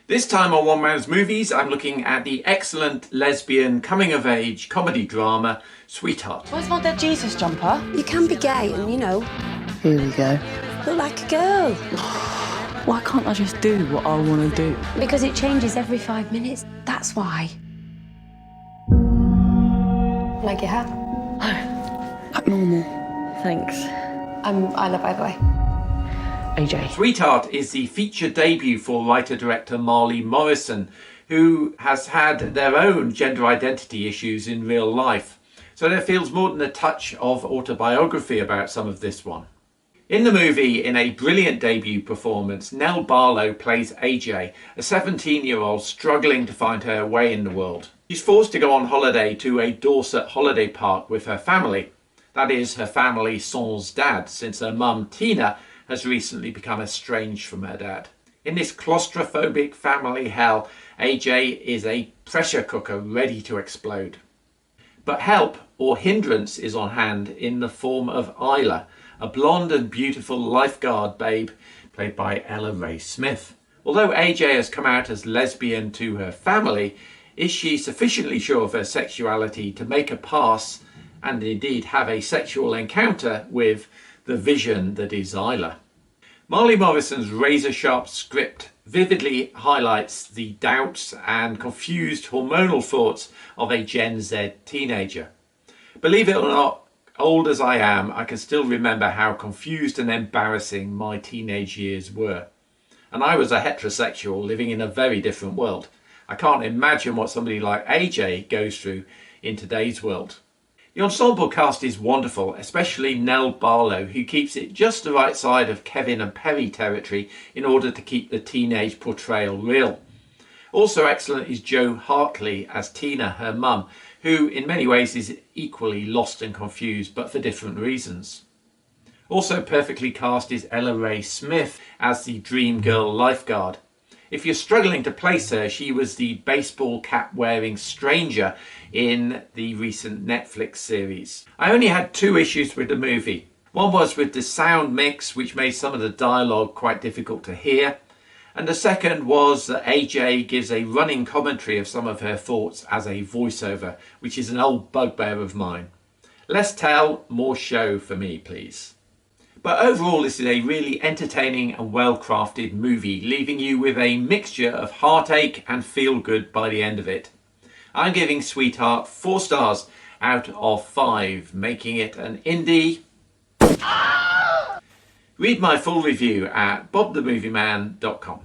This time on One Man's Movies, I'm looking at the excellent lesbian coming-of-age comedy drama, Sweetheart. Where's my dead Jesus jumper? You can be gay and, Here we go. look like a girl. Why can't I just do what I want to do? Because it changes every 5 minutes. That's why. Like your hat? Like normal. Thanks. I'm Isla, by the way. AJ. Sweetheart is the feature debut for writer-director Marley Morrison, who has had their own gender identity issues in real life. So there feels more than a touch of autobiography about some of this one. In the movie, in a brilliant debut performance, Nell Barlow plays AJ, a 17-year-old struggling to find her way in the world. She's forced to go on holiday to a Dorset holiday park with her family. That is, her family sans dad, since her mum, Tina, has recently become estranged from her dad. In this claustrophobic family hell, AJ is a pressure cooker ready to explode. But help or hindrance is on hand in the form of Isla, a blonde and beautiful lifeguard babe played by Ella Ray Smith. Although AJ has come out as lesbian to her family, is she sufficiently sure of her sexuality to make a pass and indeed have a sexual encounter with the vision that is Isla? Marley Morrison's razor-sharp script vividly highlights the doubts and confused hormonal thoughts of a Gen Z teenager. Believe it or not, old as I am, I can still remember how confused and embarrassing my teenage years were. And I was a heterosexual living in a very different world. I can't imagine what somebody like AJ goes through in today's world. The ensemble cast is wonderful, especially Nell Barlow, who keeps it just the right side of Kevin and Perry territory in order to keep the teenage portrayal real. Also excellent is Jo Hartley as Tina, her mum, who in many ways is equally lost and confused, but for different reasons. Also perfectly cast is Ella Ray Smith as the dream girl lifeguard. If you're struggling to place her, she was the baseball cap wearing stranger in the recent Netflix series. I only had 2 issues with the movie. One was with the sound mix, which made some of the dialogue quite difficult to hear. And the second was that AJ gives a running commentary of some of her thoughts as a voiceover, which is an old bugbear of mine. Less tell, more show for me, please. But overall, this is a really entertaining and well-crafted movie, leaving you with a mixture of heartache and feel-good by the end of it. I'm giving Sweetheart 4 stars out of 5, making it an indie. Read my full review at bobthemovieman.com.